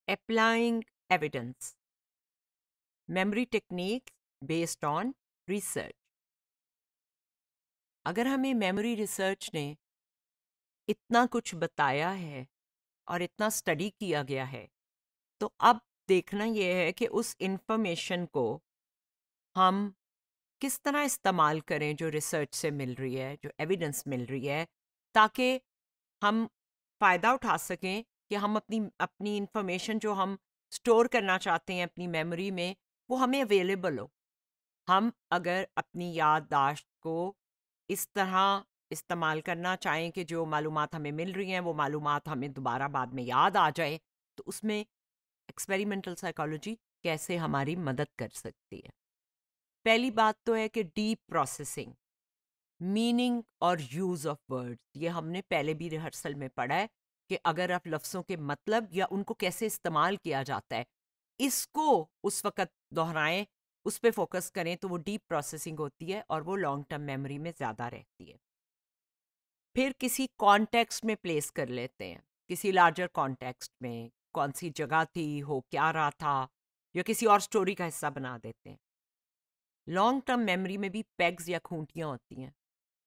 Applying evidence. Memory techniques based on research. अगर हमें memory research ने इतना कुछ बताया है और इतना स्टडी किया गया है, तो अब देखना यह है कि उस इंफॉर्मेशन को हम किस तरह इस्तेमाल करें जो रिसर्च से मिल रही है, जो एविडेंस मिल रही है, ताकि हम फ़ायदा उठा सकें कि हम अपनी अपनी इंफॉर्मेशन जो हम स्टोर करना चाहते हैं अपनी मेमोरी में, वो हमें अवेलेबल हो। हम अगर अपनी याददाश्त को इस तरह इस्तेमाल करना चाहें कि जो मालूमात हमें मिल रही हैं वो मालूमात हमें दोबारा बाद में याद आ जाए, तो उसमें एक्सपेरिमेंटल साइकोलॉजी कैसे हमारी मदद कर सकती है। पहली बात तो है कि डीप प्रोसेसिंग, मीनिंग और यूज़ ऑफ वर्ड्स। ये हमने पहले भी रिहर्सल में पढ़ा है कि अगर आप लफ्ज़ों के मतलब या उनको कैसे इस्तेमाल किया जाता है, इसको उस वक़्त दोहराएं, उस पे फोकस करें, तो वो डीप प्रोसेसिंग होती है और वो लॉन्ग टर्म मेमोरी में ज़्यादा रहती है। फिर किसी कॉन्टेक्स्ट में प्लेस कर लेते हैं, किसी लार्जर कॉन्टेक्स्ट में, कौन सी जगह थी, हो क्या रहा था, या किसी और स्टोरी का हिस्सा बना देते हैं। लॉन्ग टर्म मेमोरी में भी पेग्स या खूंटियाँ होती हैं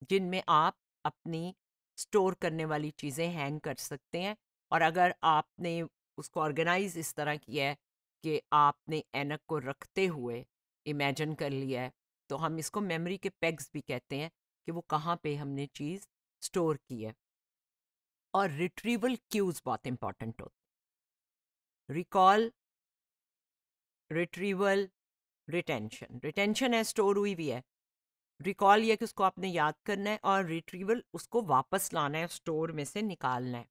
जिनमें आप अपनी स्टोर करने वाली चीज़ें हैंग कर सकते हैं। और अगर आपने उसको ऑर्गेनाइज इस तरह किया है कि आपने ऐनक को रखते हुए इमेजिन कर लिया है, तो हम इसको मेमोरी के पेग्स भी कहते हैं कि वो कहाँ पे हमने चीज़ स्टोर की है। और रिट्रीवल क्यूज बहुत इंपॉर्टेंट होते हैं। Recall, retrieval, retention. रिटेंशन है स्टोर हुई हुई है, रिकॉल ये कि उसको आपने याद करना है, और रिट्रीवल उसको वापस लाना है, स्टोर में से निकालना है।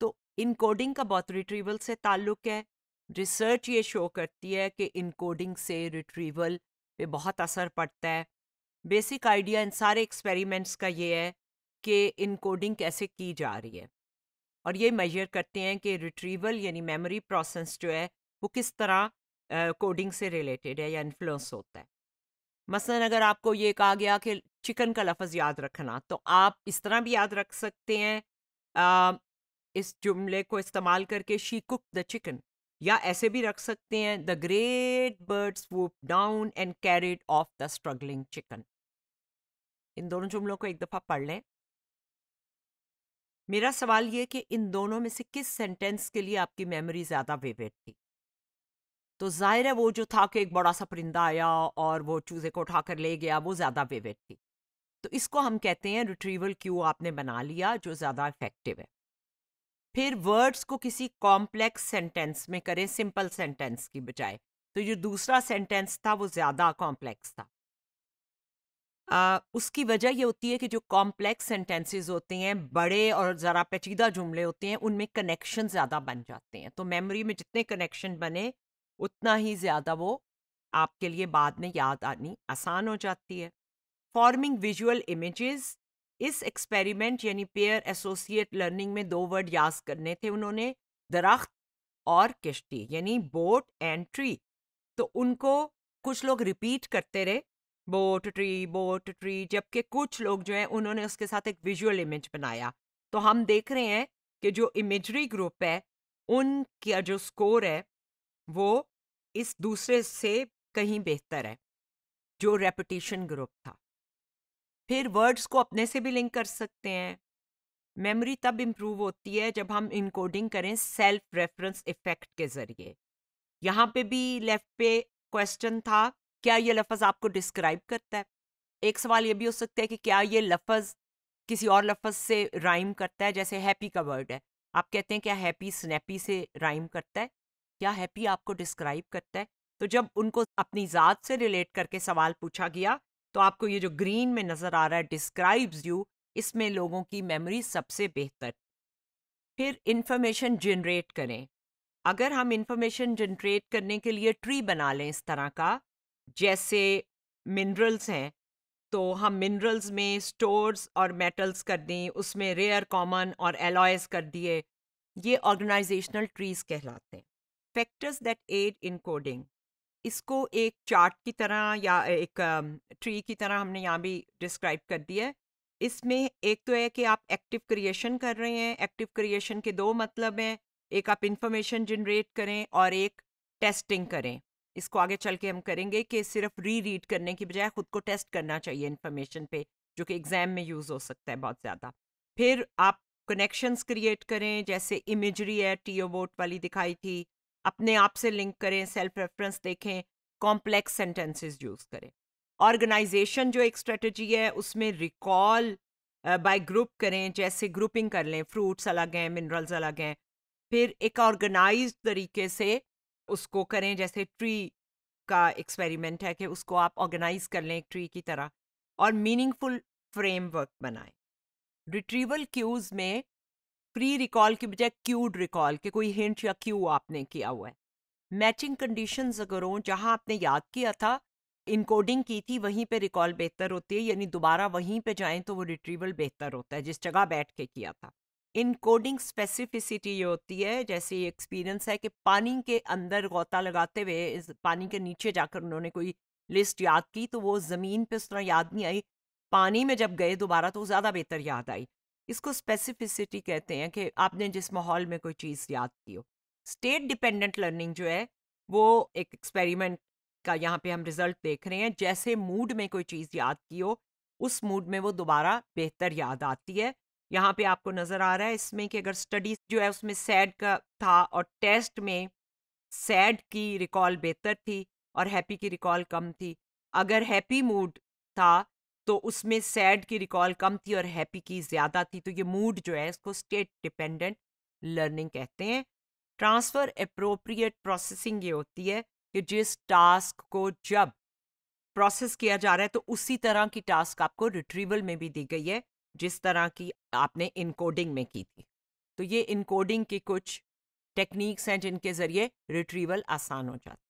तो इनकोडिंग का बहुत रिट्रीवल से ताल्लुक है। रिसर्च ये शो करती है कि इनकोडिंग से रिट्रीवल पे बहुत असर पड़ता है। बेसिक आइडिया इन सारे एक्सपेरिमेंट्स का ये है कि इनकोडिंग कैसे की जा रही है, और ये मेजर करते हैं कि रिट्रीवल यानी मेमोरी प्रोसेस जो है वो किस तरह कोडिंग से रिलेटेड है या इन्फ्लुएंस होता है। मसलन अगर आपको ये कहा गया कि चिकन का लफ्ज़ याद रखना, तो आप इस तरह भी याद रख सकते हैं इस जुमले को इस्तेमाल करके, शी कुक द चिकन, या ऐसे भी रख सकते हैं the great bird swoop down and carried off the struggling chicken. इन दोनों जुमलों को एक दफ़ा पढ़ लें। मेरा सवाल ये कि इन दोनों में से किस सेंटेंस के लिए आपकी मेमोरी ज़्यादा विविड थी? तो ज़ाहिर है वो जो था कि एक बड़ा सा परिंदा आया और वो चूज़े को उठाकर ले गया, वो ज़्यादा विविड थी। तो इसको हम कहते हैं रिट्रीवल क्यू आपने बना लिया, जो ज़्यादा इफेक्टिव है। फिर वर्ड्स को किसी कॉम्प्लेक्स सेंटेंस में करें सिंपल सेंटेंस की बजाय। तो जो दूसरा सेंटेंस था वो ज़्यादा कॉम्प्लेक्स था। उसकी वजह ये होती है कि जो कॉम्प्लेक्स सेंटेंसेस होते हैं, बड़े और ज़रा पेचीदा जुमले होते हैं, उनमें कनेक्शन ज़्यादा बन जाते हैं। तो मेमोरी में जितने कनेक्शन बने, उतना ही ज़्यादा वो आपके लिए बाद में याद आनी आसान हो जाती है। फॉर्मिंग विजुअल इमेजेस, इस एक्सपेरिमेंट यानी पेयर एसोसिएट लर्निंग में दो वर्ड याद करने थे उन्होंने, दरख्त और किश्ती, यानी बोट एंड ट्री। तो उनको कुछ लोग रिपीट करते रहे, बोट ट्री, जबकि कुछ लोग जो हैं उन्होंने उसके साथ एक विजुअल इमेज बनाया। तो हम देख रहे हैं कि जो इमेजरी ग्रुप है, उनका जो स्कोर है वो इस दूसरे से कहीं बेहतर है, जो रेपिटेशन ग्रुप था। फिर वर्ड्स को अपने से भी लिंक कर सकते हैं। मेमोरी तब इम्प्रूव होती है जब हम इनकोडिंग करें सेल्फ रेफरेंस इफेक्ट के जरिए। यहाँ पे भी लेफ्ट पे क्वेश्चन था, क्या ये लफ्ज़ आपको डिस्क्राइब करता है? एक सवाल ये भी हो सकता है कि क्या ये लफ्ज़ किसी और लफ्ज़ से राइम करता है? जैसे हैप्पी का वर्ड है, आप कहते हैं क्या हैप्पी स्नैपी से राइम करता है? क्या हैप्पी आपको डिस्क्राइब करता है? तो जब उनको अपनी ज़ात से रिलेट करके सवाल पूछा गया, तो आपको ये जो ग्रीन में नज़र आ रहा है डिस्क्राइब्स यू, इसमें लोगों की मेमोरी सबसे बेहतर। फिर इंफॉर्मेशन जनरेट करें। अगर हम इंफॉर्मेशन जनरेट करने के लिए ट्री बना लें इस तरह का, जैसे मिनरल्स हैं, तो हम मिनरल्स में स्टोर्स और मेटल्स कर दें, उसमें रेयर, कॉमन और एलॉयज कर दिए, ये ऑर्गेनाइजेशनल ट्रीज कहलाते हैं। Factors that aid in coding, इसको एक चार्ट की तरह या एक ट्री की तरह हमने यहाँ भी डिस्क्राइब कर दिया है। इसमें एक तो है कि आप एक्टिव क्रिएशन कर रहे हैं। एक्टिव क्रिएशन के दो मतलब हैं, एक आप इंफॉर्मेशन जनरेट करें और एक टेस्टिंग करें। इसको आगे चल के हम करेंगे कि सिर्फ रीड करने की बजाय खुद को टेस्ट करना चाहिए इन्फॉर्मेशन पे, जो कि एग्जाम में यूज़ हो सकता है बहुत ज़्यादा। फिर आप कनेक्शंस क्रिएट करें, जैसे इमेजरी है टीओ वोट वाली दिखाई थी, अपने आप से लिंक करें, सेल्फ रेफरेंस देखें, कॉम्प्लेक्स सेंटेंसेस यूज़ करें। ऑर्गेनाइजेशन जो एक स्ट्रेटजी है उसमें रिकॉल बाय ग्रुप करें, जैसे ग्रुपिंग कर लें, फ्रूट्स अलग हैं, मिनरल्स अलग हैं। फिर एक ऑर्गेनाइज्ड तरीके से उसको करें, जैसे ट्री का एक्सपेरिमेंट है कि उसको आप ऑर्गेनाइज कर लें एक ट्री की तरह, और मीनिंगफुल फ्रेमवर्क बनाएं। रिट्रीवल क्यूज में प्री रिकॉल की बजाय क्यूड रिकॉल के कोई हिंट या क्यू आपने किया हुआ है। मैचिंग कंडीशंस अगर हो, जहां आपने याद किया था, इनकोडिंग की थी, वहीं पे रिकॉल बेहतर होती है, यानी दोबारा वहीं पे जाएं तो वो रिट्रीवल बेहतर होता है जिस जगह बैठ के किया था। इनकोडिंग स्पेसिफिसिटी ये होती है, जैसे ये एक्सपीरियंस है कि पानी के अंदर गोता लगाते हुए इस पानी के नीचे जाकर उन्होंने कोई लिस्ट याद की, तो वो ज़मीन पे उस तरह याद नहीं आई, पानी में जब गए दोबारा तो ज़्यादा बेहतर याद आई। इसको स्पेसिफिसिटी कहते हैं कि आपने जिस माहौल में कोई चीज़ याद की हो। स्टेट डिपेंडेंट लर्निंग जो है वो एक एक्सपेरिमेंट का यहाँ पे हम रिजल्ट देख रहे हैं, जैसे मूड में कोई चीज़ याद की हो उस मूड में वो दोबारा बेहतर याद आती है। यहाँ पे आपको नज़र आ रहा है इसमें कि अगर स्टडी जो है उसमें सैड का था और टेस्ट में सैड की रिकॉल बेहतर थी और हैप्पी की रिकॉल कम थी। अगर हैप्पी मूड था तो उसमें सैड की रिकॉल कम थी और हैप्पी की ज़्यादा थी। तो ये मूड जो है इसको स्टेट डिपेंडेंट लर्निंग कहते हैं। ट्रांसफ़र अप्रोप्रिएट प्रोसेसिंग ये होती है कि जिस टास्क को जब प्रोसेस किया जा रहा है तो उसी तरह की टास्क आपको रिट्रीवल में भी दी गई है जिस तरह की आपने इनकोडिंग में की थी। तो ये इनकोडिंग की कुछ टेक्निक्स हैं जिनके ज़रिए रिट्रीवल आसान हो जाता है।